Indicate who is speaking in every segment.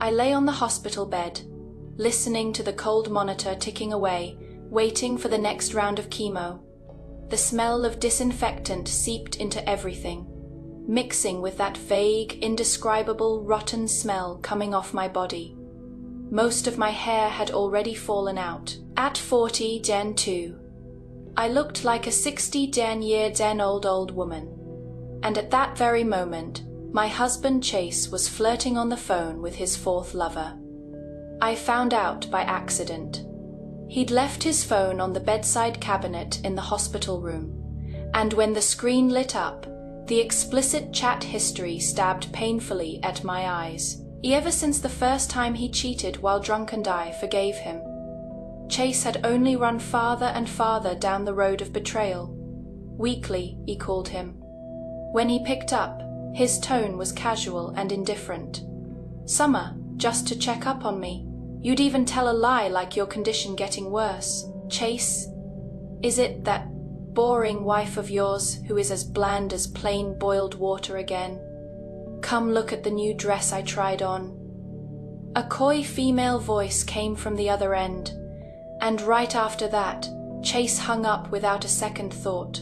Speaker 1: I lay on the hospital bed, listening to the cold monitor ticking away, waiting for the next round of chemo. The smell of disinfectant seeped into everything, mixing with that vague, indescribable, rotten smell coming off my body. Most of my hair had already fallen out. At 40 Gen 2, I looked like a 60 year old woman. And at that very moment, my husband Chase was flirting on the phone with his fourth lover. I found out by accident. He'd left his phone on the bedside cabinet in the hospital room, and when the screen lit up, the explicit chat history stabbed painfully at my eyes. Ever since the first time he cheated while drunk and I forgave him. Chase had only run farther and farther down the road of betrayal. Weakly, he called him. When he picked up, his tone was casual and indifferent. "Summer, just to check up on me. You'd even tell a lie like your condition getting worse. Chase, is it that boring wife of yours who is as bland as plain boiled water again? Come look at the new dress I tried on." A coy female voice came from the other end, and right after that, Chase hung up without a second thought.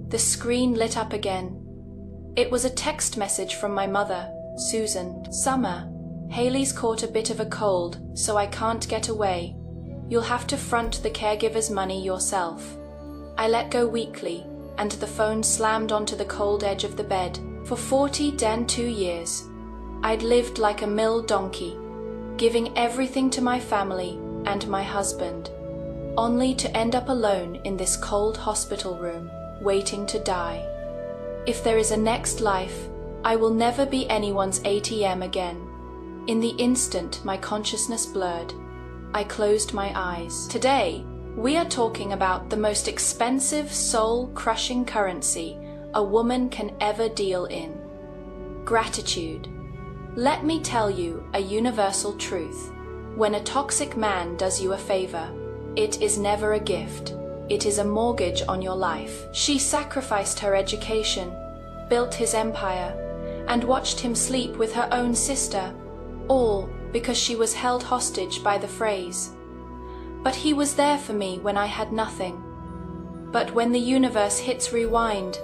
Speaker 1: The screen lit up again. It was a text message from my mother, Susan. "Summer, Haley's caught a bit of a cold, so I can't get away. You'll have to front the caregiver's money yourself." I let go weakly, and the phone slammed onto the cold edge of the bed. For 42 years, I'd lived like a mill donkey, giving everything to my family and my husband, only to end up alone in this cold hospital room, waiting to die. If there is a next life, I will never be anyone's ATM again. In the instant my consciousness blurred, I closed my eyes. Today, we are talking about the most expensive, soul-crushing currency a woman can ever deal in: gratitude. Let me tell you a universal truth. When a toxic man does you a favor, it is never a gift. It is a mortgage on your life. She sacrificed her education, built his empire, and watched him sleep with her own sister, all because she was held hostage by the phrase, "But he was there for me when I had nothing." But when the universe hits rewind,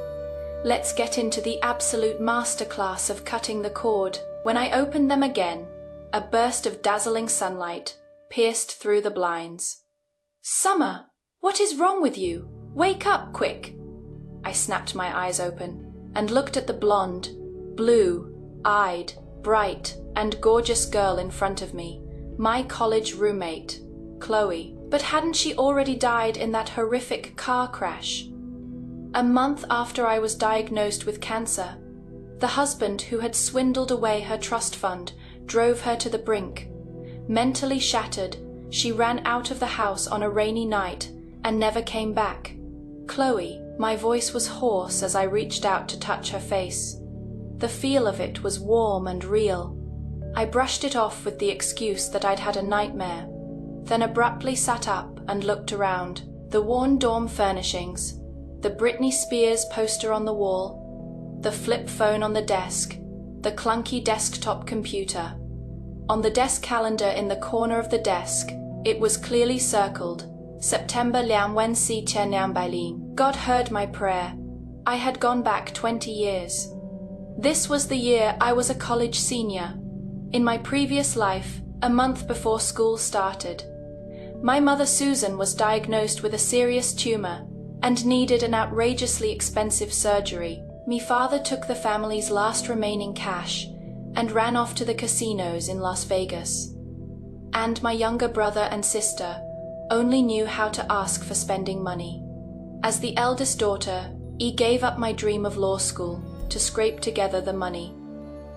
Speaker 1: let's get into the absolute masterclass of cutting the cord. When I opened them again, a burst of dazzling sunlight pierced through the blinds. "Summer, what is wrong with you? Wake up, quick!" I snapped my eyes open and looked at the blonde, blue-eyed, bright, and gorgeous girl in front of me, my college roommate, Chloe. But hadn't she already died in that horrific car crash? A month after I was diagnosed with cancer, the husband who had swindled away her trust fund drove her to the brink. Mentally shattered, she ran out of the house on a rainy night and never came back. "Chloe," my voice was hoarse as I reached out to touch her face. The feel of it was warm and real. I brushed it off with the excuse that I'd had a nightmare, then abruptly sat up and looked around. The worn dorm furnishings, the Britney Spears poster on the wall, the flip phone on the desk, the clunky desktop computer. On the desk calendar in the corner of the desk, it was clearly circled, September 2017. God heard my prayer. I had gone back 20 years. This was the year I was a college senior. In my previous life, a month before school started, my mother Susan was diagnosed with a serious tumor and needed an outrageously expensive surgery. My father took the family's last remaining cash and ran off to the casinos in Las Vegas. And my younger brother and sister only knew how to ask for spending money. As the eldest daughter, I gave up my dream of law school to scrape together the money.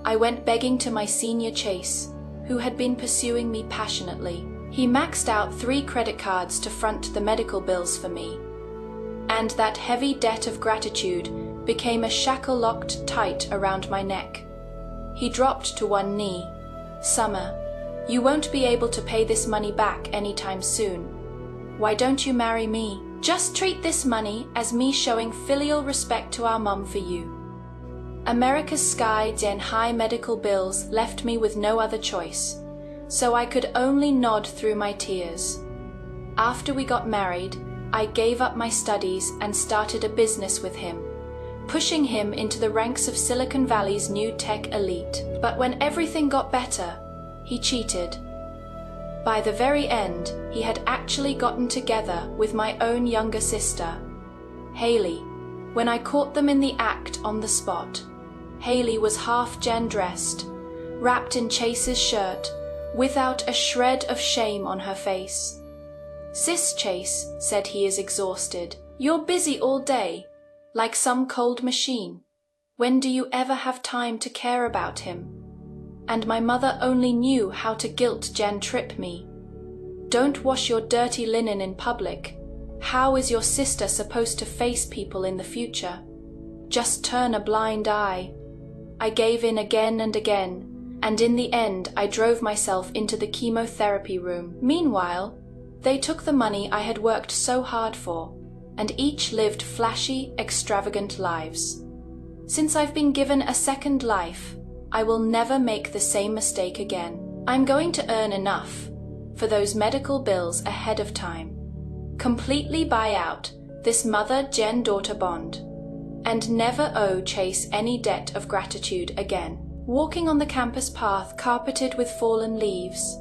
Speaker 1: I went begging to my senior Chase, who had been pursuing me passionately. He maxed out 3 credit cards to front the medical bills for me. And that heavy debt of gratitude became a shackle locked tight around my neck. He dropped to one knee. "Summer, you won't be able to pay this money back anytime soon. Why don't you marry me? Just treat this money as me showing filial respect to our mum for you." America's sky den high medical bills left me with no other choice. so I could only nod through my tears. After we got married, I gave up my studies and started a business with him, pushing him into the ranks of Silicon Valley's new tech elite. But when everything got better, he cheated. By the very end, he had actually gotten together with my own younger sister, Haley. When I caught them in the act on the spot, Haley was half Jen dressed, wrapped in Chase's shirt, without a shred of shame on her face. "Sis, Chase," said he is exhausted. "You're busy all day, like some cold machine. When do you ever have time to care about him?" And my mother only knew how to guilt Jen trip me. "Don't wash your dirty linen in public. How is your sister supposed to face people in the future? Just turn a blind eye." I gave in again and again, and in the end I drove myself into the chemotherapy room. Meanwhile, they took the money I had worked so hard for, and each lived flashy, extravagant lives. Since I've been given a second life, I will never make the same mistake again. I'm going to earn enough for those medical bills ahead of time, completely buy out this mother-Jen-daughter bond, and never owe Chase any debt of gratitude again. Walking on the campus path carpeted with fallen leaves,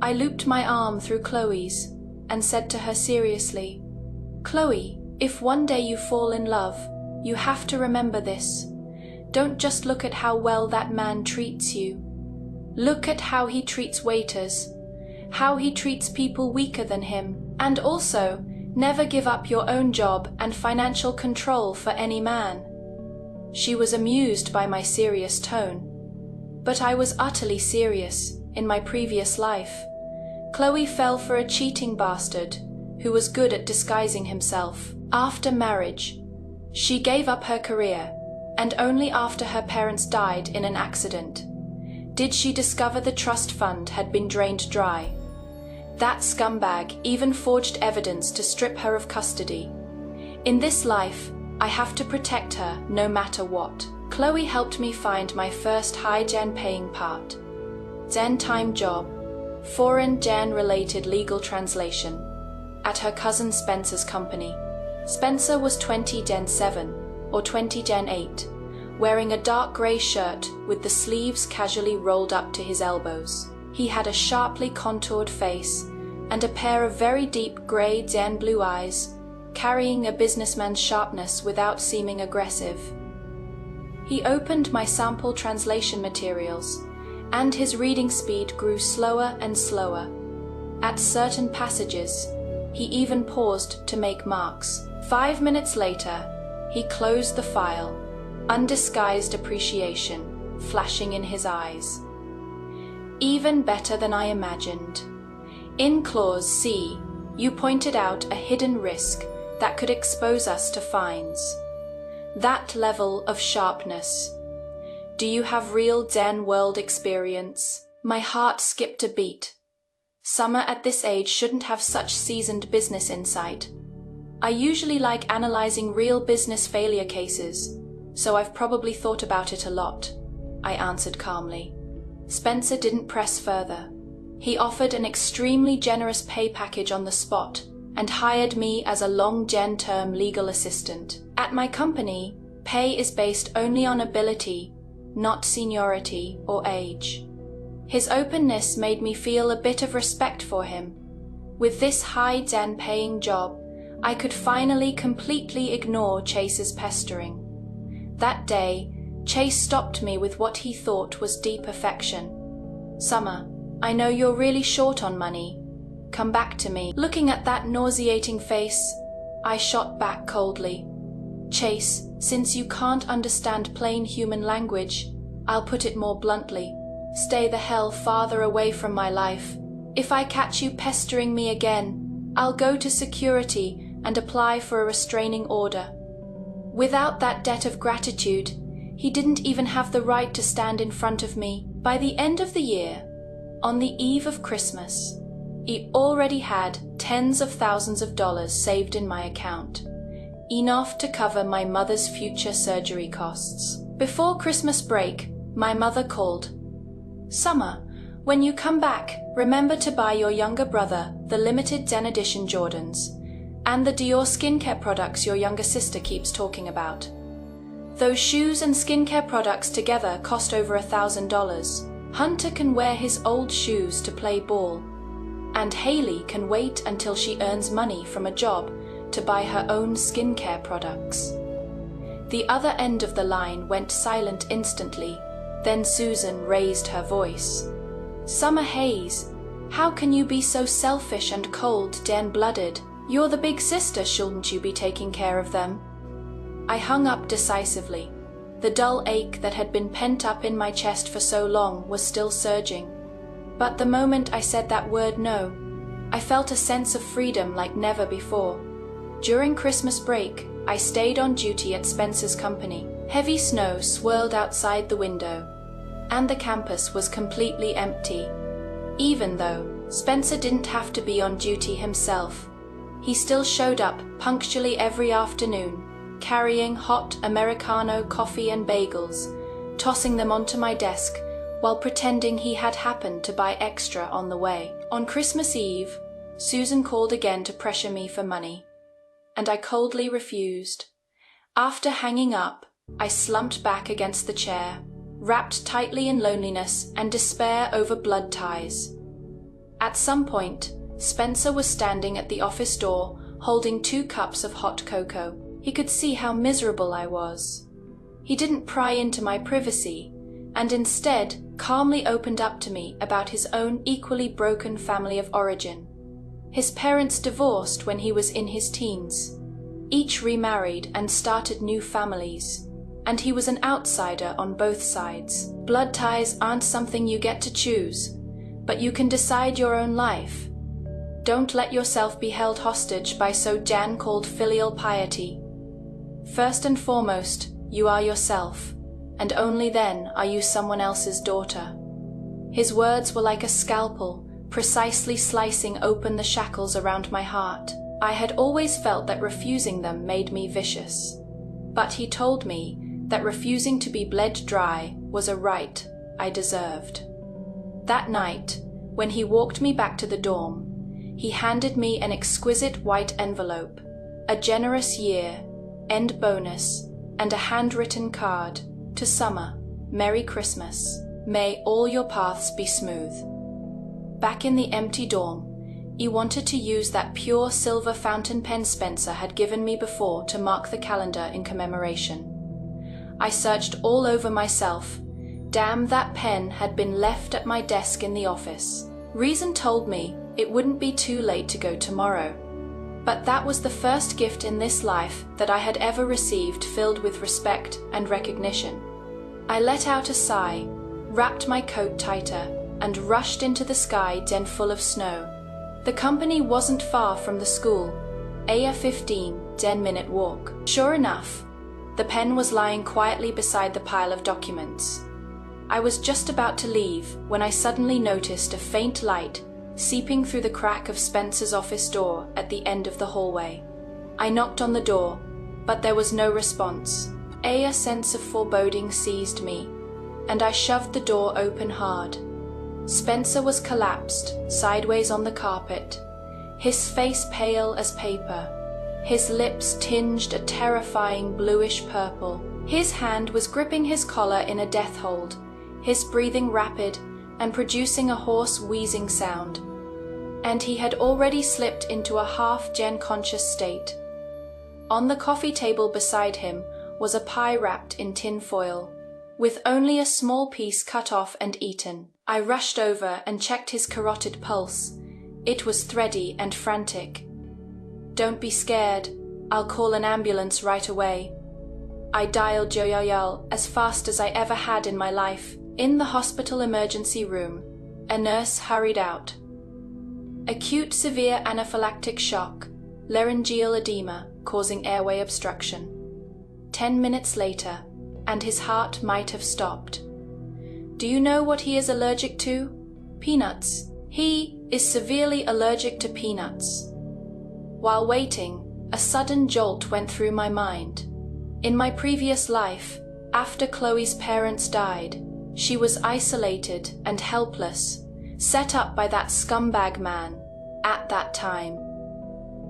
Speaker 1: I looped my arm through Chloe's and said to her seriously, "Chloe, if one day you fall in love, you have to remember this. Don't just look at how well that man treats you. Look at how he treats waiters, how he treats people weaker than him, and also never give up your own job and financial control for any man." She was amused by my serious tone, but I was utterly serious in my previous life. Chloe fell for a cheating bastard who was good at disguising himself. After marriage, she gave up her career, and only after her parents died in an accident did she discover the trust fund had been drained dry. That scumbag even forged evidence to strip her of custody. In this life, I have to protect her no matter what. Chloe helped me find my first high Gen paying part. Zen time job, foreign Gen related legal translation, at her cousin Spencer's company. Spencer was 20 Gen 7 or 20 Gen 8, wearing a dark grey shirt with the sleeves casually rolled up to his elbows. He had a sharply contoured face and a pair of very deep grey Zen blue eyes, carrying a businessman's sharpness without seeming aggressive. He opened my sample translation materials, and his reading speed grew slower and slower. At certain passages, he even paused to make marks. 5 minutes later, he closed the file, undisguised appreciation flashing in his eyes. Even better than I imagined. In Clause C, you pointed out a hidden risk that could expose us to fines. That level of sharpness. Do you have real Zen world experience? My heart skipped a beat. Summer at this age shouldn't have such seasoned business insight. I usually like analyzing real business failure cases, so I've probably thought about it a lot, I answered calmly. Spencer didn't press further. He offered an extremely generous pay package on the spot and hired me as a long-term legal assistant. At my company, pay is based only on ability, not seniority or age. His openness made me feel a bit of respect for him. With this high Zen paying job, I could finally completely ignore Chase's pestering. That day, Chase stopped me with what he thought was deep affection. "Summer, I know you're really short on money. Come back to me." Looking at that nauseating face, I shot back coldly. "Chase, since you can't understand plain human language, I'll put it more bluntly. Stay the hell farther away from my life. If I catch you pestering me again, I'll go to security and apply for a restraining order." Without that debt of gratitude, he didn't even have the right to stand in front of me. By the end of the year, on the eve of Christmas, he already had tens of thousands of dollars saved in my account, enough to cover my mother's future surgery costs. Before Christmas break, my mother called. "Summer, When you come back, remember to buy your younger brother the limited Zen edition Jordans and the Dior skincare products your younger sister keeps talking about. Those shoes and skincare products together cost over $1,000. Hunter can wear his old shoes to play ball, and Haley can wait until she earns money from a job to buy her own skincare products. The other end of the line went silent instantly. Then Susan raised her voice. Summer Hayes, how can you be so selfish and cold, Dan-blooded? You're the big sister, shouldn't you be taking care of them? I hung up decisively. The dull ache that had been pent up in my chest for so long was still surging. But the moment I said that word no, I felt a sense of freedom like never before. During Christmas break, I stayed on duty at Spencer's company. Heavy snow swirled outside the window, and the campus was completely empty. Even though Spencer didn't have to be on duty himself, he still showed up punctually every afternoon, carrying hot Americano coffee and bagels, tossing them onto my desk while pretending he had happened to buy extra on the way. On Christmas Eve, Susan called again to pressure me for money, and I coldly refused. After hanging up, I slumped back against the chair, wrapped tightly in loneliness and despair over blood ties. At some point, Spencer was standing at the office door, holding 2 cups of hot cocoa. He could see how miserable I was. He didn't pry into my privacy, and instead calmly opened up to me about his own equally broken family of origin. His parents divorced when he was in his teens. Each remarried and started new families, and he was an outsider on both sides. Blood ties aren't something you get to choose, but you can decide your own life. Don't let yourself be held hostage by so Jan-called filial piety. First and foremost, you are yourself, and only then are you someone else's daughter. His words were like a scalpel, precisely slicing open the shackles around my heart. I had always felt that refusing them made me vicious, but he told me that refusing to be bled dry was a right I deserved. That night, when he walked me back to the dorm, he handed me an exquisite white envelope, a generous year, end bonus, and a handwritten card. To Summer, Merry Christmas. May all your paths be smooth. Back in the empty dorm, he wanted to use that pure silver fountain pen Spencer had given me before to mark the calendar in commemoration. I searched all over myself. Damn, that pen had been left at my desk in the office. Reason told me it wouldn't be too late to go tomorrow. But that was the first gift in this life that I had ever received filled with respect and recognition. I let out a sigh, wrapped my coat tighter, and rushed into the sky den full of snow. The company wasn't far from the school, a 15-10-minute walk. Sure enough, the pen was lying quietly beside the pile of documents. I was just about to leave when I suddenly noticed a faint light seeping through the crack of Spencer's office door at the end of the hallway. I knocked on the door, but there was no response. A sense of foreboding seized me, and I shoved the door open hard. Spencer was collapsed, sideways on the carpet, his face pale as paper, his lips tinged a terrifying bluish purple. His hand was gripping his collar in a death hold, his breathing rapid and producing a hoarse wheezing sound. And he had already slipped into a half-gen-conscious state. On the coffee table beside him was a pie wrapped in tin foil, with only a small piece cut off and eaten. I rushed over and checked his carotid pulse. It was thready and frantic. "Don't be scared. I'll call an ambulance right away." I dialed Joyoyal as fast as I ever had in my life. In the hospital emergency room, a nurse hurried out. Acute severe anaphylactic shock, laryngeal edema causing airway obstruction. 10 minutes later, and his heart might have stopped. Do you know what he is allergic to? Peanuts. He is severely allergic to peanuts. While waiting, a sudden jolt went through my mind. In my previous life, after Chloe's parents died, she was isolated and helpless, set up by that scumbag man at that time.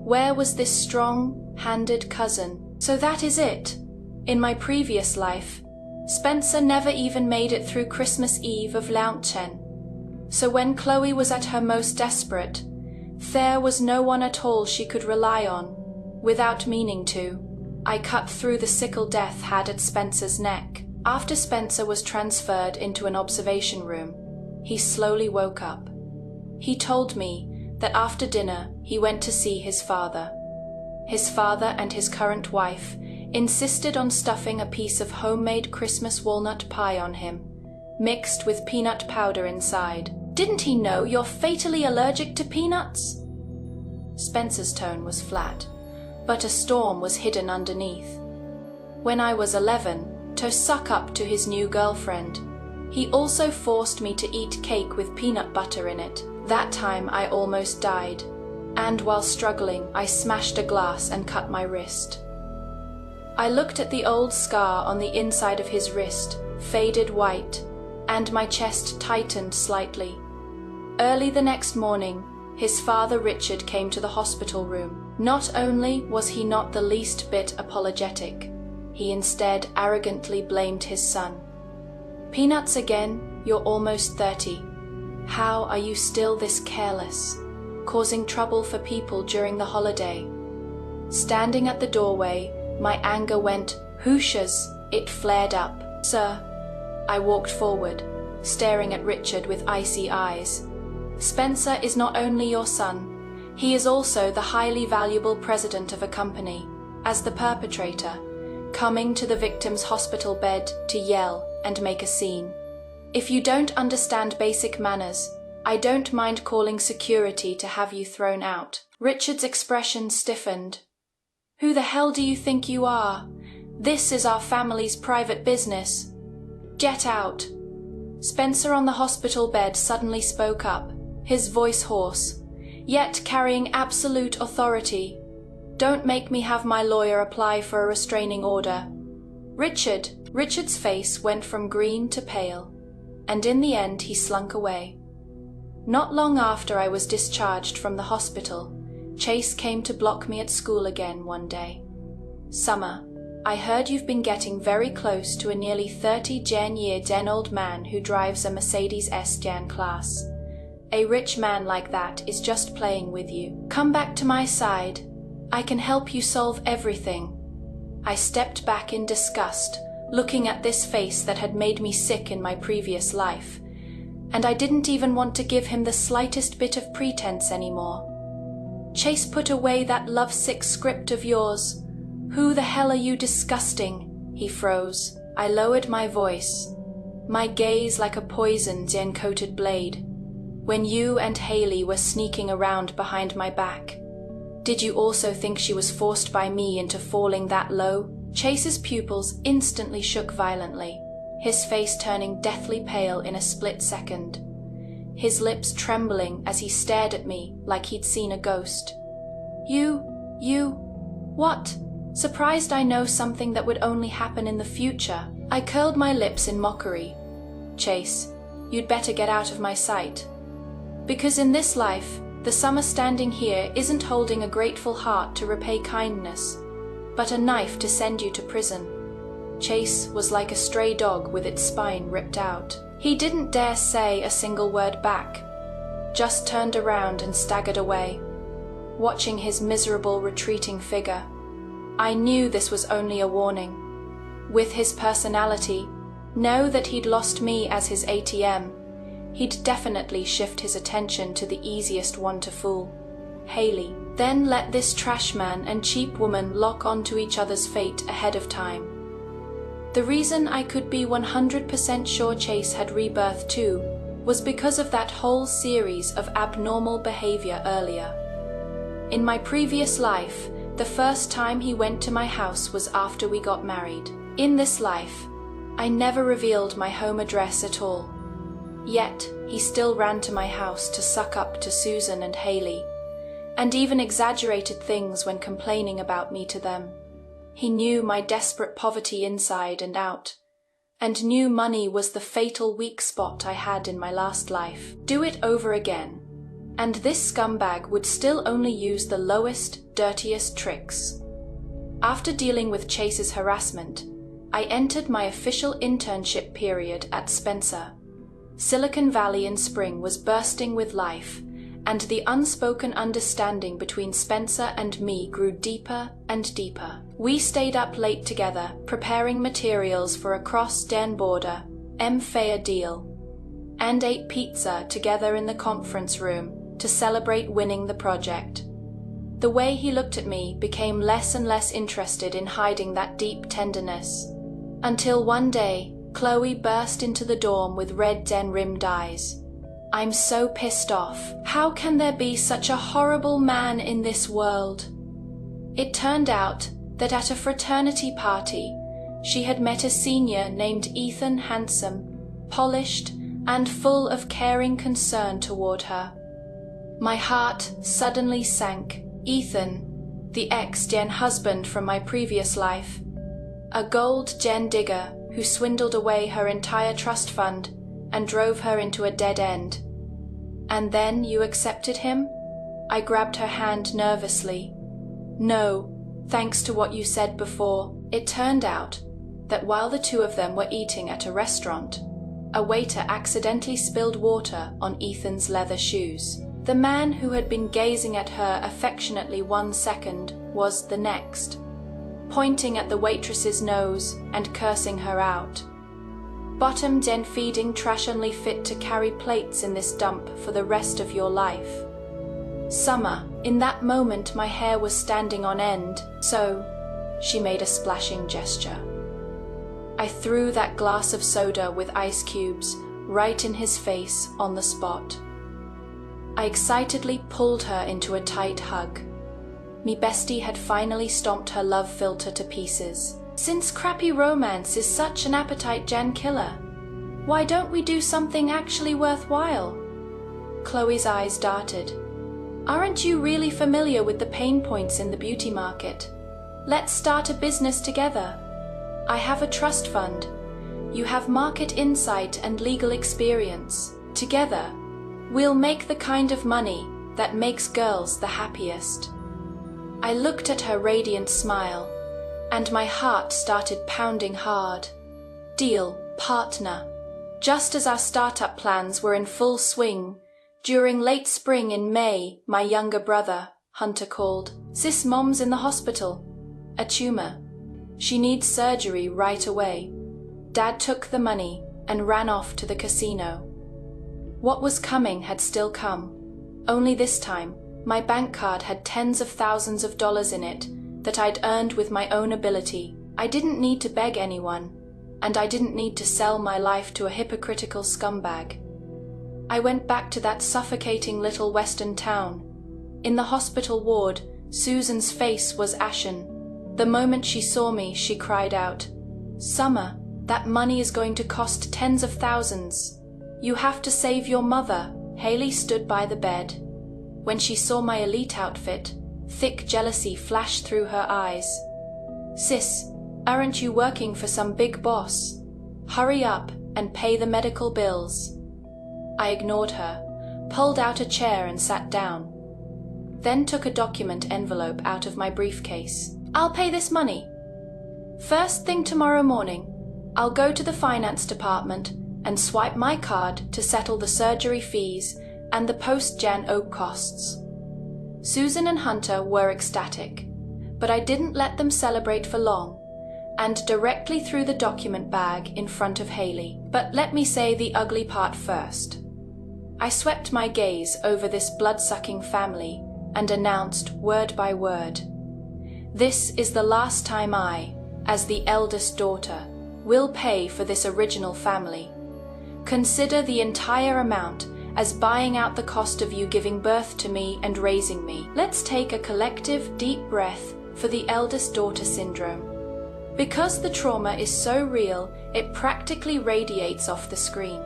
Speaker 1: Where was this strong-handed cousin? So that is it. In my previous life, Spencer never even made it through Christmas Eve of Launchen. So when Chloe was at her most desperate, there was no one at all she could rely on. Without meaning to, I cut through the sickle death had at Spencer's neck. After Spencer was transferred into an observation room, he slowly woke up. He told me that after dinner he went to see his father. His father and his current wife insisted on stuffing a piece of homemade Christmas walnut pie on him, mixed with peanut powder inside. Didn't he know you're fatally allergic to peanuts? Spencer's tone was flat, but a storm was hidden underneath. When I was 11, to suck up to his new girlfriend, he also forced me to eat cake with peanut butter in it. That time I almost died, and while struggling, I smashed a glass and cut my wrist. I looked at the old scar on the inside of his wrist, faded white, and my chest tightened slightly. Early the next morning, his father Richard came to the hospital room. Not only was he not the least bit apologetic, he instead arrogantly blamed his son. "Peanuts again, you're almost 30. How are you still this careless, causing trouble for people during the holiday?" Standing at the doorway, my anger went whooshers. It flared up. "Sir," I walked forward, staring at Richard with icy eyes. "Spencer is not only your son, he is also the highly valuable president of a company, as the perpetrator, coming to the victim's hospital bed to yell and make a scene. If you don't understand basic manners, I don't mind calling security to have you thrown out." Richard's expression stiffened. "Who the hell do you think you are? This is our family's private business. Get out." Spencer on the hospital bed suddenly spoke up, his voice hoarse, yet carrying absolute authority. "Don't make me have my lawyer apply for a restraining order." Richard's face went from green to pale, and in the end he slunk away. Not long after I was discharged from the hospital, Chase came to block me at school again one day. "Summer, I heard you've been getting very close to a nearly 30-year-old man who drives a Mercedes S-Jan class. A rich man like that is just playing with you. Come back to my side. I can help you solve everything." I stepped back in disgust, looking at this face that had made me sick in my previous life, and I didn't even want to give him the slightest bit of pretense anymore. "Chase, put away that lovesick script of yours. Who the hell are you, disgusting?" He froze. I lowered my voice, my gaze like a poisoned zen-coated blade. "When you and Haley were sneaking around behind my back, did you also think she was forced by me into falling that low?" Chase's pupils instantly shook violently, his face turning deathly pale in a split second, his lips trembling as he stared at me like he'd seen a ghost. You, what? Surprised I know something that would only happen in the future." I curled my lips in mockery. "Chase, you'd better get out of my sight. Because in this life, the Summer standing here isn't holding a grateful heart to repay kindness, but a knife to send you to prison." Chase was like a stray dog with its spine ripped out. He didn't dare say a single word back, just turned around and staggered away, watching his miserable retreating figure. I knew this was only a warning. With his personality, now that he'd lost me as his ATM, he'd definitely shift his attention to the easiest one to fool, Haley. Then let this trash man and cheap woman lock onto each other's fate ahead of time. The reason I could be 100% sure Chase had rebirth too was because of that whole series of abnormal behavior earlier. In my previous life, the first time he went to my house was after we got married. In this life, I never revealed my home address at all. Yet, he still ran to my house to suck up to Susan and Haley, and even exaggerated things when complaining about me to them. He knew my desperate poverty inside and out, and knew money was the fatal weak spot I had in my last life. Do it over again. And this scumbag would still only use the lowest, dirtiest tricks. After dealing with Chase's harassment, I entered my official internship period at Spencer. Silicon Valley in spring was bursting with life, and the unspoken understanding between Spencer and me grew deeper and deeper. We stayed up late together, preparing materials for a cross-den border, M-Fair deal, and ate pizza together in the conference room to celebrate winning the project. The way he looked at me became less and less interested in hiding that deep tenderness, until one day, Chloe burst into the dorm with red den-rimmed eyes. I'm so pissed off. How can there be such a horrible man in this world? It turned out that at a fraternity party, she had met a senior named Ethan, handsome, polished, and full of caring concern toward her. My heart suddenly sank. Ethan, the ex-gen husband from my previous life, a gold gen digger who swindled away her entire trust fund and drove her into a dead end. And then you accepted him? I grabbed her hand nervously. No, thanks to what you said before. It turned out that while the two of them were eating at a restaurant, a waiter accidentally spilled water on Ethan's leather shoes. The man who had been gazing at her affectionately 1 second was the next, pointing at the waitress's nose and cursing her out. Bottom den feeding trash only fit to carry plates in this dump for the rest of your life. Summer, in that moment my hair was standing on end, so she made a splashing gesture. I threw that glass of soda with ice cubes right in his face on the spot. I excitedly pulled her into a tight hug. Me bestie had finally stomped her love filter to pieces. Since crappy romance is such an appetite gen killer, why don't we do something actually worthwhile? Chloe's eyes darted. Aren't you really familiar with the pain points in the beauty market? Let's start a business together. I have a trust fund. You have market insight and legal experience. Together, we'll make the kind of money that makes girls the happiest. I looked at her radiant smile, and my heart started pounding hard. Deal, partner. Just as our startup plans were in full swing, during late spring in May, my younger brother, Hunter, called. Sis, mom's in the hospital. A tumor. She needs surgery right away. Dad took the money and ran off to the casino. What was coming had still come. Only this time, my bank card had tens of thousands of dollars in it that I'd earned with my own ability. I didn't need to beg anyone, and I didn't need to sell my life to a hypocritical scumbag. I went back to that suffocating little western town. In the hospital ward, Susan's face was ashen. The moment she saw me, she cried out, "Summer, that money is going to cost tens of thousands. You have to save your mother." Haley stood by the bed. When she saw my elite outfit, thick jealousy flashed through her eyes. "Sis, aren't you working for some big boss? Hurry up and pay the medical bills." I ignored her, pulled out a chair and sat down, then took a document envelope out of my briefcase. "I'll pay this money. First thing tomorrow morning, I'll go to the finance department and swipe my card to settle the surgery fees and the post-gen OP costs." Susan and Hunter were ecstatic, but I didn't let them celebrate for long, and directly threw the document bag in front of Haley. But let me say the ugly part first. I swept my gaze over this blood-sucking family and announced word by word, "This is the last time I, as the eldest daughter, will pay for this original family. Consider the entire amount as buying out the cost of you giving birth to me and raising me." Let's take a collective deep breath for the eldest daughter syndrome. Because the trauma is so real, it practically radiates off the screen.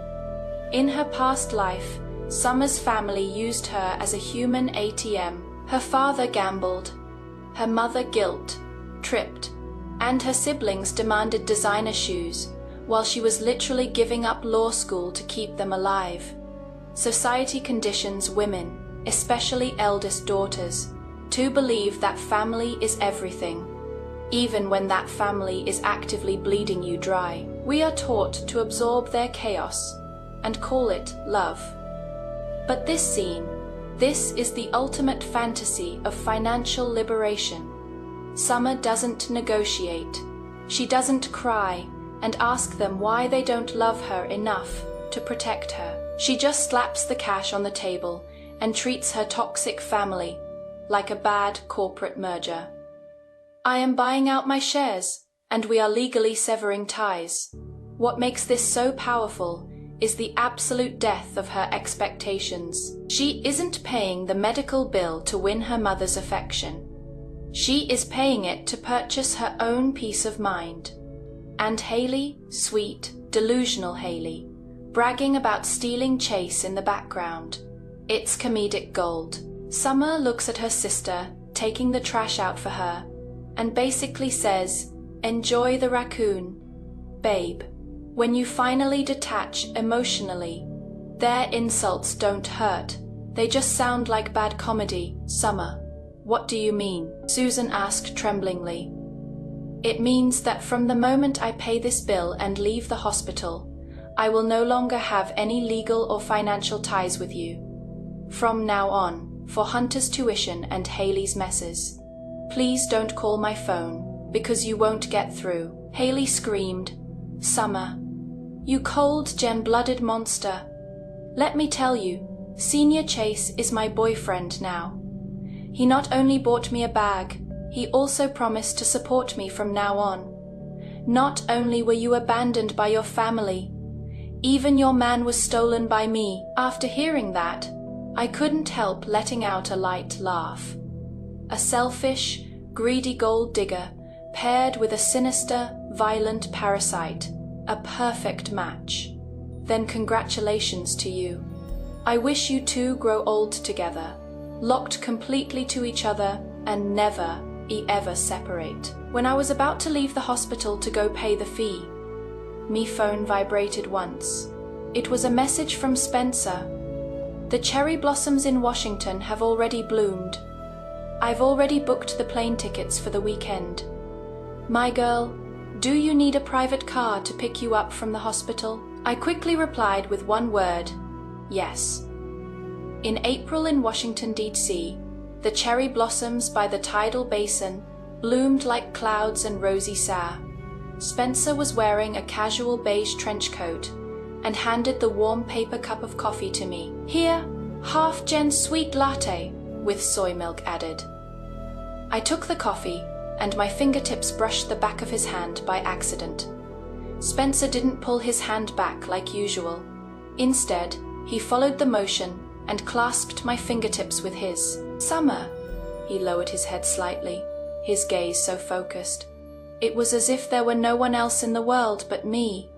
Speaker 1: In her past life, Summer's family used her as a human ATM. Her father gambled, her mother guilt, tripped, and her siblings demanded designer shoes, while she was literally giving up law school to keep them alive. Society conditions women, especially eldest daughters, to believe that family is everything, even when that family is actively bleeding you dry. We are taught to absorb their chaos and call it love. But this scene, this is the ultimate fantasy of financial liberation. Summer doesn't negotiate. She doesn't cry and ask them why they don't love her enough to protect her. She just slaps the cash on the table and treats her toxic family like a bad corporate merger. I am buying out my shares, and we are legally severing ties. What makes this so powerful is the absolute death of her expectations. She isn't paying the medical bill to win her mother's affection. She is paying it to purchase her own peace of mind. And Haley, sweet, delusional Haley, bragging about stealing Chase in the background. It's comedic gold. Summer looks at her sister, taking the trash out for her, and basically says, "Enjoy the raccoon, babe." When you finally detach emotionally, their insults don't hurt. They just sound like bad comedy. "Summer, what do you mean?" Susan asked tremblingly. "It means that from the moment I pay this bill and leave the hospital, I will no longer have any legal or financial ties with you. From now on, for Hunter's tuition and Haley's messes. Please don't call my phone, because you won't get through." Haley screamed, "Summer, you cold, gen-blooded monster. Let me tell you, Senior Chase is my boyfriend now. He not only bought me a bag, he also promised to support me from now on. Not only were you abandoned by your family, even your man was stolen by me." After hearing that, I couldn't help letting out a light laugh. A selfish, greedy gold digger paired with a sinister, violent parasite. A perfect match. Then congratulations to you. I wish you two grow old together, locked completely to each other, and never, ever separate. When I was about to leave the hospital to go pay the fee, me phone vibrated once. It was a message from Spencer. "The cherry blossoms in Washington have already bloomed. I've already booked the plane tickets for the weekend. My girl, do you need a private car to pick you up from the hospital?" I quickly replied with one word, yes. In April in Washington, D.C., the cherry blossoms by the tidal basin bloomed like clouds and rosy sour. Spencer was wearing a casual beige trench coat and handed the warm paper cup of coffee to me. "Here, half-gen sweet latte, with soy milk added." I took the coffee, and my fingertips brushed the back of his hand by accident. Spencer didn't pull his hand back like usual. Instead, he followed the motion and clasped my fingertips with his. "Summer," he lowered his head slightly, his gaze so focused. It was as if there were no one else in the world but me.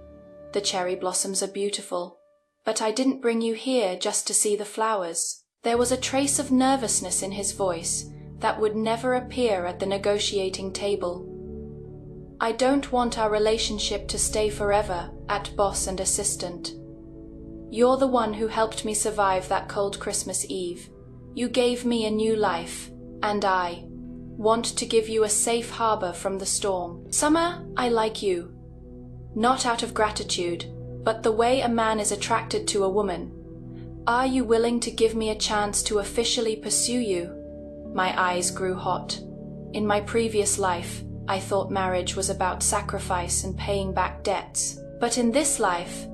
Speaker 1: "The cherry blossoms are beautiful, but I didn't bring you here just to see the flowers." There was a trace of nervousness in his voice that would never appear at the negotiating table. "I don't want our relationship to stay forever at boss and assistant. You're the one who helped me survive that cold Christmas Eve. You gave me a new life, and I want to give you a safe harbor from the storm. Summer, I like you. Not out of gratitude, but the way a man is attracted to a woman. Are you willing to give me a chance to officially pursue you?" My eyes grew hot. In my previous life, I thought marriage was about sacrifice and paying back debts. But in this life,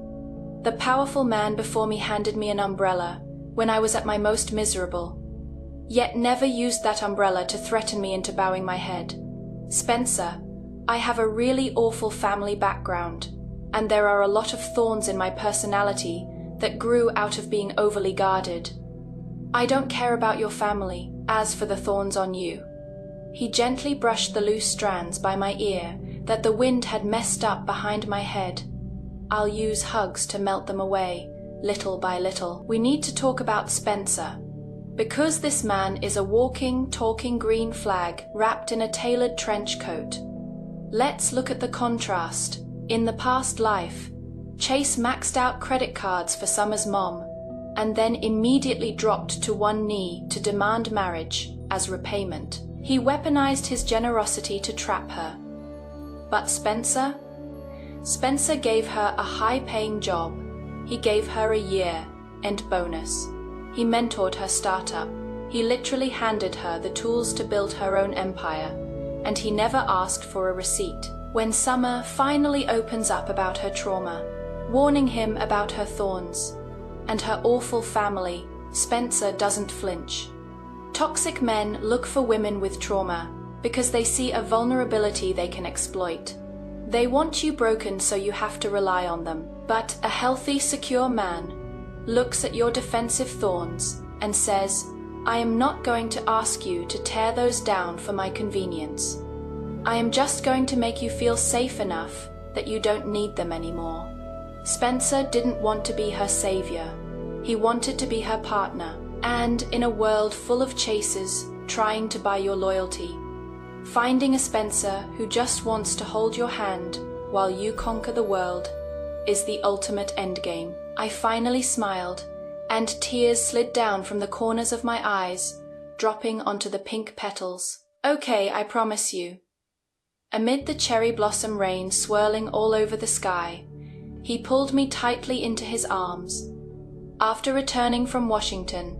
Speaker 1: the powerful man before me handed me an umbrella when I was at my most miserable, yet never used that umbrella to threaten me into bowing my head. "Spencer, I have a really awful family background, and there are a lot of thorns in my personality that grew out of being overly guarded. I don't care about your family. As for the thorns on you." He gently brushed the loose strands by my ear that the wind had messed up behind my head. "I'll use hugs to melt them away, little by little. We need to talk about Spencer. Because this man is a walking, talking green flag wrapped in a tailored trench coat. Let's look at the contrast. In the past life, Chase maxed out credit cards for Summer's mom and then immediately dropped to one knee to demand marriage as repayment. He weaponized his generosity to trap her. But Spencer gave her a high-paying job. He gave her a year-end bonus. He mentored her startup. He literally handed her the tools to build her own empire, and he never asked for a receipt. When Summer finally opens up about her trauma, warning him about her thorns and her awful family, Spencer doesn't flinch. Toxic men look for women with trauma because they see a vulnerability they can exploit. They want you broken so you have to rely on them. But a healthy, secure man looks at your defensive thorns and says, I am not going to ask you to tear those down for my convenience. I am just going to make you feel safe enough that you don't need them anymore. Spencer didn't want to be her savior. He wanted to be her partner. And in a world full of chasers trying to buy your loyalty, finding a Spencer who just wants to hold your hand while you conquer the world is the ultimate endgame. I finally smiled, and tears slid down from the corners of my eyes, dropping onto the pink petals. Okay, I promise you. Amid the cherry blossom rain swirling all over the sky, he pulled me tightly into his arms. After returning from Washington,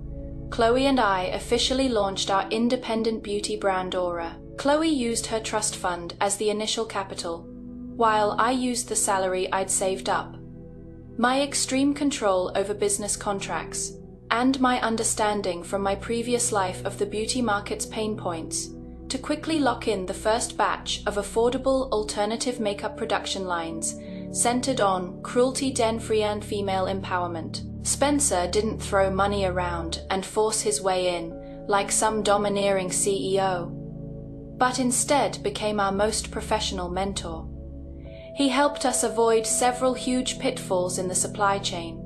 Speaker 1: Chloe and I officially launched our independent beauty brand Aura. Chloe used her trust fund as the initial capital, while I used the salary I'd saved up. My extreme control over business contracts and my understanding from my previous life of the beauty market's pain points to quickly lock in the first batch of affordable alternative makeup production lines centered on cruelty-free and female empowerment. Spencer didn't throw money around and force his way in like some domineering CEO, but instead became our most professional mentor. He helped us avoid several huge pitfalls in the supply chain,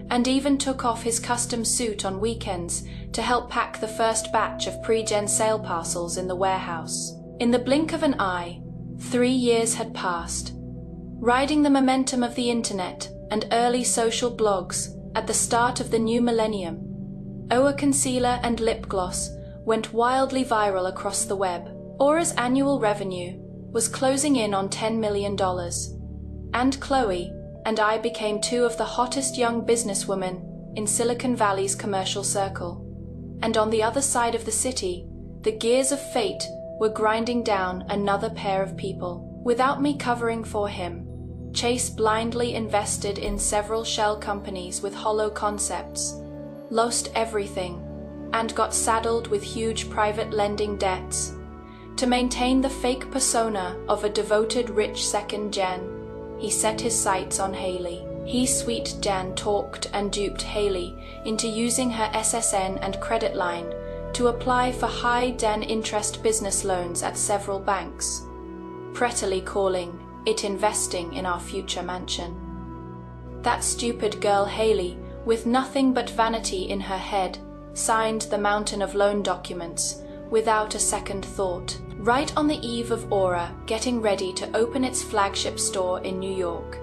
Speaker 1: and even took off his custom suit on weekends to help pack the first batch of pre-gen sale parcels in the warehouse. In the blink of an eye, 3 years had passed. Riding the momentum of the internet and early social blogs at the start of the new millennium, Aura concealer and lip gloss went wildly viral across the web. Aura's annual revenue was closing in on $10 million, and Chloe and I became two of the hottest young businesswomen in Silicon Valley's commercial circle. And on the other side of the city, the gears of fate were grinding down another pair of people. Without me covering for him, Chase blindly invested in several shell companies with hollow concepts, lost everything, and got saddled with huge private lending debts. To maintain the fake persona of a devoted rich second gen, he set his sights on Haley. He, sweet Jan, talked and duped Haley into using her SSN and credit line to apply for high Dan interest business loans at several banks, prettily calling it investing in our future mansion. That stupid girl Haley, with nothing but vanity in her head, signed the mountain of loan documents without a second thought. Right on the eve of Aura getting ready to open its flagship store in New York,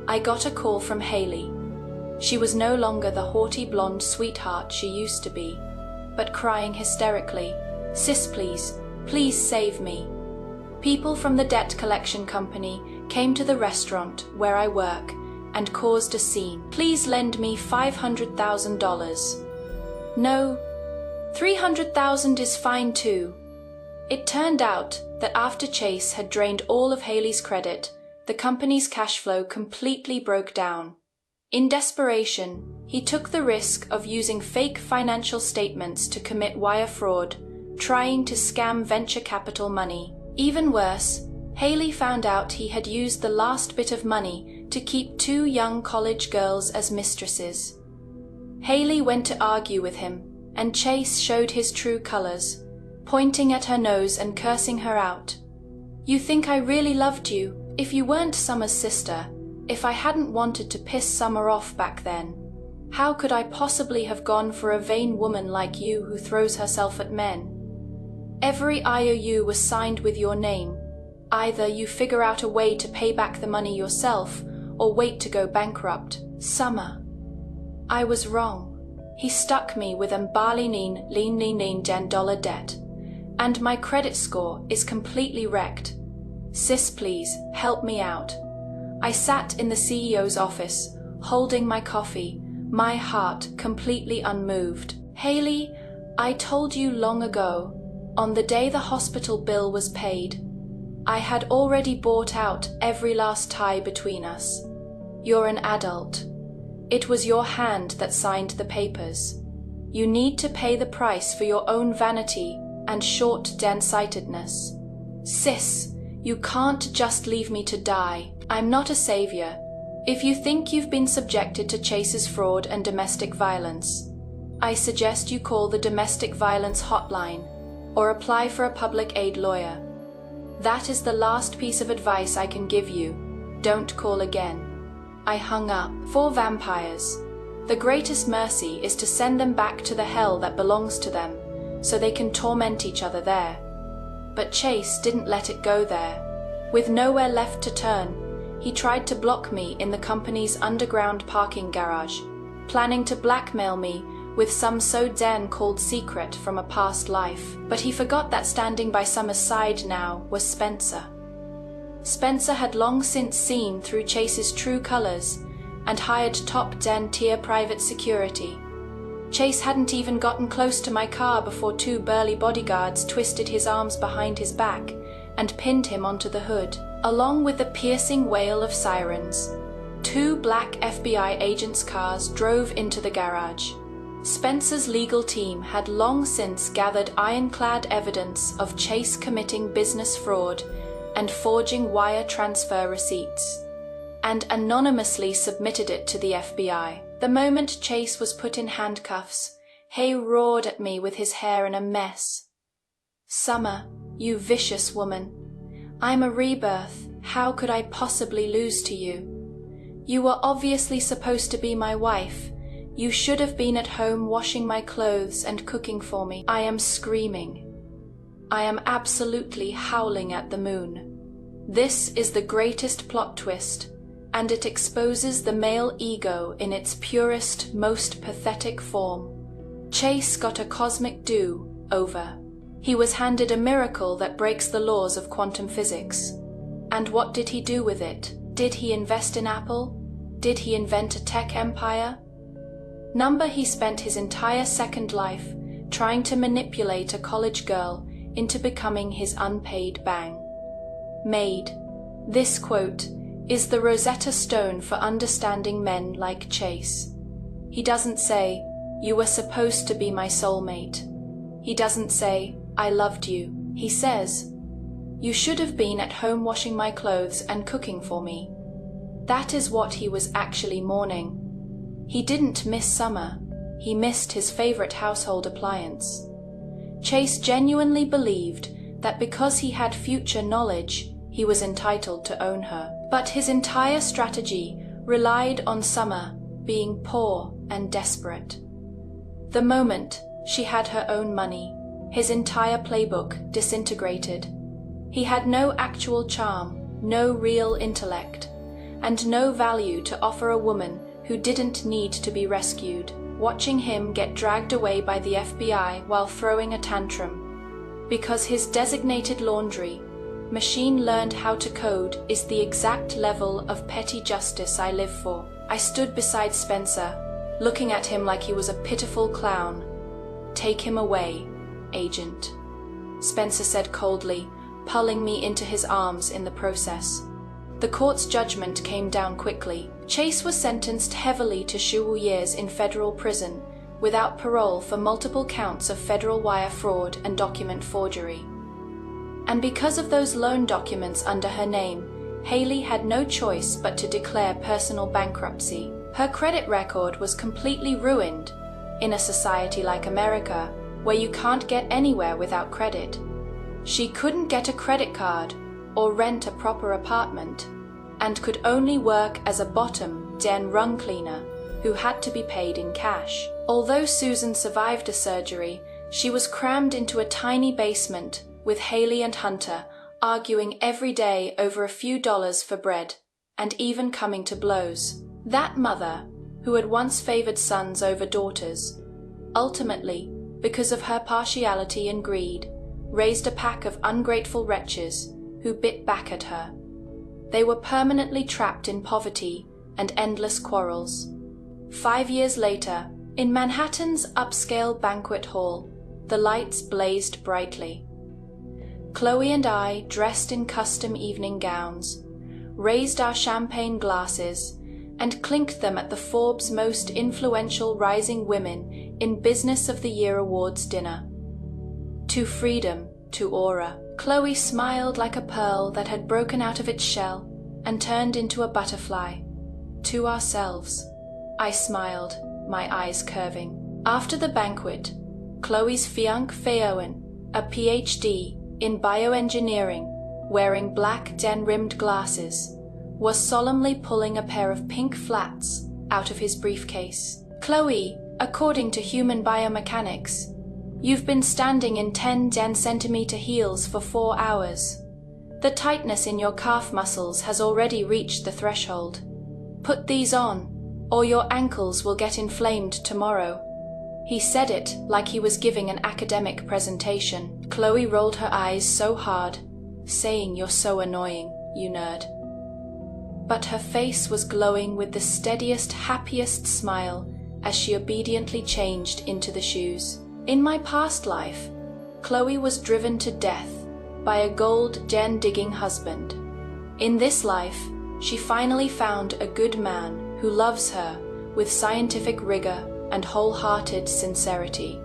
Speaker 1: I got a call from Haley. She was no longer the haughty blonde sweetheart she used to be, but crying hysterically, "Sis, please, please save me." People from the debt collection company came to the restaurant where I work and caused a scene. "Please lend me $500,000. "No, 300,000 is fine too." It turned out that after Chase had drained all of Haley's credit, the company's cash flow completely broke down. In desperation, he took the risk of using fake financial statements to commit wire fraud, trying to scam venture capital money. Even worse, Haley found out he had used the last bit of money to keep 2 young college girls as mistresses. Haley went to argue with him, and Chase showed his true colors, pointing at her nose and cursing her out. "You think I really loved you? If you weren't Summer's sister, if I hadn't wanted to piss Summer off back then, how could I possibly have gone for a vain woman like you who throws herself at men? Every IOU was signed with your name. Either you figure out a way to pay back the money yourself, or wait to go bankrupt. Summer. I was wrong. He stuck me with $10 debt, and my credit score is completely wrecked. Sis, please, help me out. I sat in the CEO's office, holding my coffee, my heart completely unmoved. Haley, I told you long ago, on the day the hospital bill was paid, I had already bought out every last tie between us. You're an adult. It was your hand that signed the papers. You need to pay the price for your own vanity and short-sightedness. Sis, you can't just leave me to die. I'm not a savior. If you think you've been subjected to Chase's fraud and domestic violence, I suggest you call the domestic violence hotline or apply for a public aid lawyer. That is the last piece of advice I can give you. Don't call again. I hung up. 4 vampires. The greatest mercy is to send them back to the hell that belongs to them, so they can torment each other there. But Chase didn't let it go there. With nowhere left to turn, he tried to block me in the company's underground parking garage, planning to blackmail me with some so-called secret from a past life. But he forgot that standing by Summer's side now was Spencer. Spencer had long since seen through Chase's true colors and hired top-tier private security. Chase hadn't even gotten close to my car before 2 burly bodyguards twisted his arms behind his back and pinned him onto the hood. Along with the piercing wail of sirens, 2 black FBI agents' cars drove into the garage. Spencer's legal team had long since gathered ironclad evidence of Chase committing business fraud and forging wire transfer receipts, and anonymously submitted it to the FBI. The moment Chase was put in handcuffs, Hay roared at me with his hair in a mess. Summer, you vicious woman. I'm a rebirth. How could I possibly lose to you? You were obviously supposed to be my wife. You should have been at home washing my clothes and cooking for me. I am screaming. I am absolutely howling at the moon. This is the greatest plot twist, and it exposes the male ego in its purest, most pathetic form. Chase got a cosmic do-over. He was handed a miracle that breaks the laws of quantum physics. And what did he do with it? Did he invest in Apple? Did he invent a tech empire? He spent his entire second life trying to manipulate a college girl into becoming his unpaid maid. This quote is the Rosetta Stone for understanding men like Chase. He doesn't say, "You were supposed to be my soulmate." He doesn't say, "I loved you." He says, "You should have been at home washing my clothes and cooking for me." That is what he was actually mourning. He didn't miss Summer. He missed his favorite household appliance. Chase genuinely believed that because he had future knowledge, he was entitled to own her. But his entire strategy relied on Summer being poor and desperate. The moment she had her own money, his entire playbook disintegrated. He had no actual charm, no real intellect, and no value to offer a woman who didn't need to be rescued. Watching him get dragged away by the FBI while throwing a tantrum because his designated laundry machine learned how to code is the exact level of petty justice I live for. I stood beside Spencer, looking at him like he was a pitiful clown. "Take him away, agent," Spencer said coldly, pulling me into his arms in the process. The court's judgment came down quickly. Chase was sentenced heavily to several years in federal prison, without parole for multiple counts of federal wire fraud and document forgery. And because of those loan documents under her name, Haley had no choice but to declare personal bankruptcy. Her credit record was completely ruined in a society like America, where you can't get anywhere without credit. She couldn't get a credit card or rent a proper apartment, and could only work as a bottom-den rung cleaner who had to be paid in cash. Although Susan survived a surgery, she was crammed into a tiny basement with Haley and Hunter arguing every day over a few dollars for bread, and even coming to blows. That mother, who had once favored sons over daughters, ultimately, because of her partiality and greed, raised a pack of ungrateful wretches who bit back at her. They were permanently trapped in poverty and endless quarrels. 5 years later, in Manhattan's upscale banquet hall, the lights blazed brightly. Chloe and I, dressed in custom evening gowns, raised our champagne glasses and clinked them at the Forbes Most Influential Rising Women in Business of the Year Awards dinner. To freedom, to aura. Chloe smiled like a pearl that had broken out of its shell and turned into a butterfly. To ourselves. I smiled, my eyes curving. After the banquet, Chloe's fiancé Pheowen, a PhD in bioengineering, wearing black den-rimmed glasses, was solemnly pulling a pair of pink flats out of his briefcase. Chloe, according to human biomechanics, you've been standing in 10 centimeter heels for 4 hours. The tightness in your calf muscles has already reached the threshold. Put these on, or your ankles will get inflamed tomorrow. He said it like he was giving an academic presentation. Chloe rolled her eyes so hard, saying, "You're so annoying, you nerd." But her face was glowing with the steadiest, happiest smile as she obediently changed into the shoes. In my past life, Chloe was driven to death by a gold gen-digging husband. In this life, she finally found a good man who loves her with scientific rigor and wholehearted sincerity.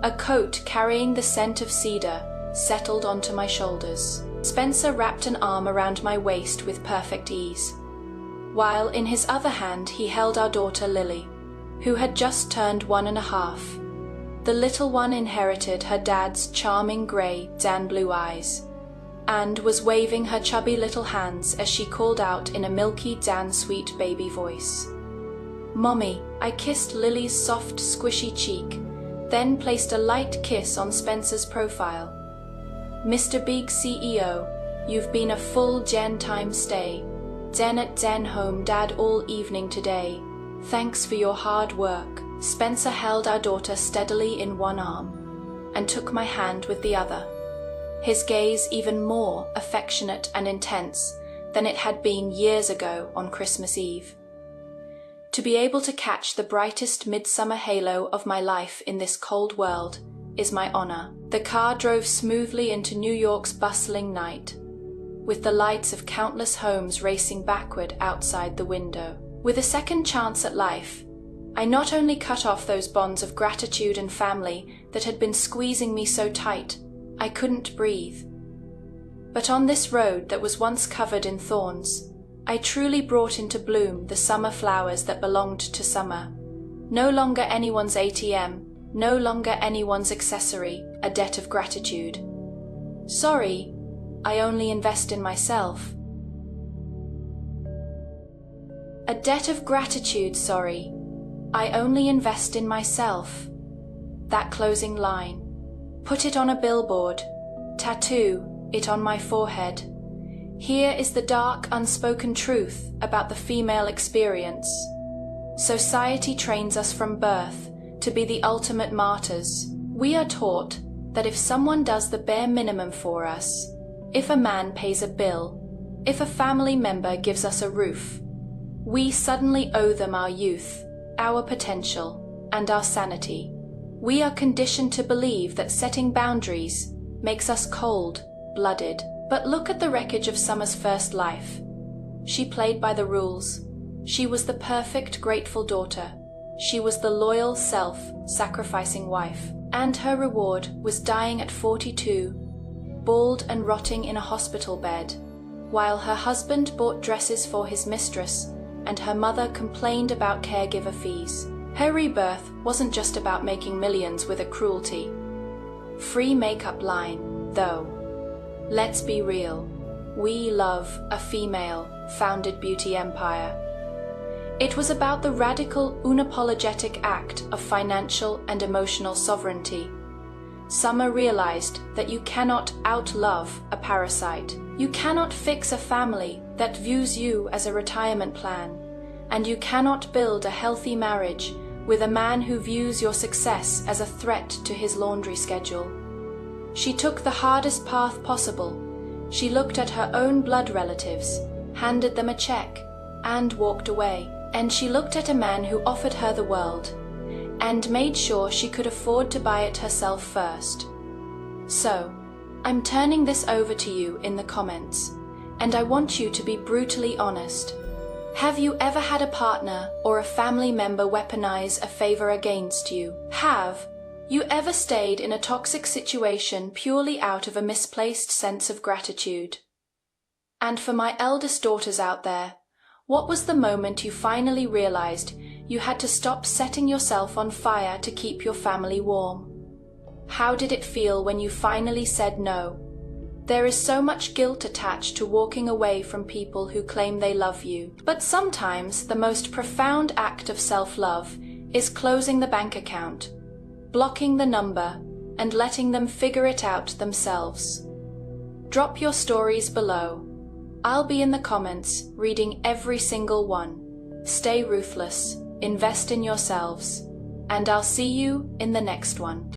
Speaker 1: A coat carrying the scent of cedar settled onto my shoulders. Spencer wrapped an arm around my waist with perfect ease, while in his other hand he held our daughter Lily, who had just turned 1.5. The little one inherited her dad's charming grey Dan blue eyes, and was waving her chubby little hands as she called out in a milky Dan sweet baby voice. "Mommy," I kissed Lily's soft, squishy cheek, then placed a light kiss on Spencer's profile. "Mr. Big CEO, you've been a full gen time stay. Den at den home dad all evening today. Thanks for your hard work." Spencer held our daughter steadily in one arm and took my hand with the other, his gaze even more affectionate and intense than it had been years ago on Christmas Eve. To be able to catch the brightest midsummer halo of my life in this cold world is my honor. The car drove smoothly into New York's bustling night, with the lights of countless homes racing backward outside the window. With a second chance at life, I not only cut off those bonds of gratitude and family that had been squeezing me so tight I couldn't breathe, but on this road that was once covered in thorns, I truly brought into bloom the summer flowers that belonged to summer. No longer anyone's ATM, no longer anyone's accessory, a debt of gratitude. Sorry, I only invest in myself. A debt of gratitude, sorry. I only invest in myself. That closing line. Put it on a billboard. Tattoo it on my forehead. Here is the dark, unspoken truth about the female experience. Society trains us from birth to be the ultimate martyrs. We are taught that if someone does the bare minimum for us, if a man pays a bill, if a family member gives us a roof, we suddenly owe them our youth, our potential, and our sanity. We are conditioned to believe that setting boundaries makes us cold-blooded. But look at the wreckage of Summer's first life. She played by the rules. She was the perfect, grateful daughter. She was the loyal, self-sacrificing wife. And her reward was dying at 42, bald and rotting in a hospital bed, while her husband bought dresses for his mistress and her mother complained about caregiver fees. Her rebirth wasn't just about making millions with a cruelty-free makeup line, though. Let's be real. We love a female-founded beauty empire. It was about the radical, unapologetic act of financial and emotional sovereignty. Summer realized that you cannot outlove a parasite. You cannot fix a family that views you as a retirement plan, and you cannot build a healthy marriage with a man who views your success as a threat to his laundry schedule. She took the hardest path possible. She looked at her own blood relatives, handed them a check, and walked away. And she looked at a man who offered her the world, and made sure she could afford to buy it herself first. So, I'm turning this over to you in the comments, and I want you to be brutally honest. Have you ever had a partner or a family member weaponize a favor against you? Have you ever stayed in a toxic situation purely out of a misplaced sense of gratitude? And for my eldest daughters out there, what was the moment you finally realized you had to stop setting yourself on fire to keep your family warm? How did it feel when you finally said no? There is so much guilt attached to walking away from people who claim they love you. But sometimes the most profound act of self-love is closing the bank account, blocking the number, and letting them figure it out themselves. Drop your stories below. I'll be in the comments reading every single one. Stay ruthless, invest in yourselves, and I'll see you in the next one.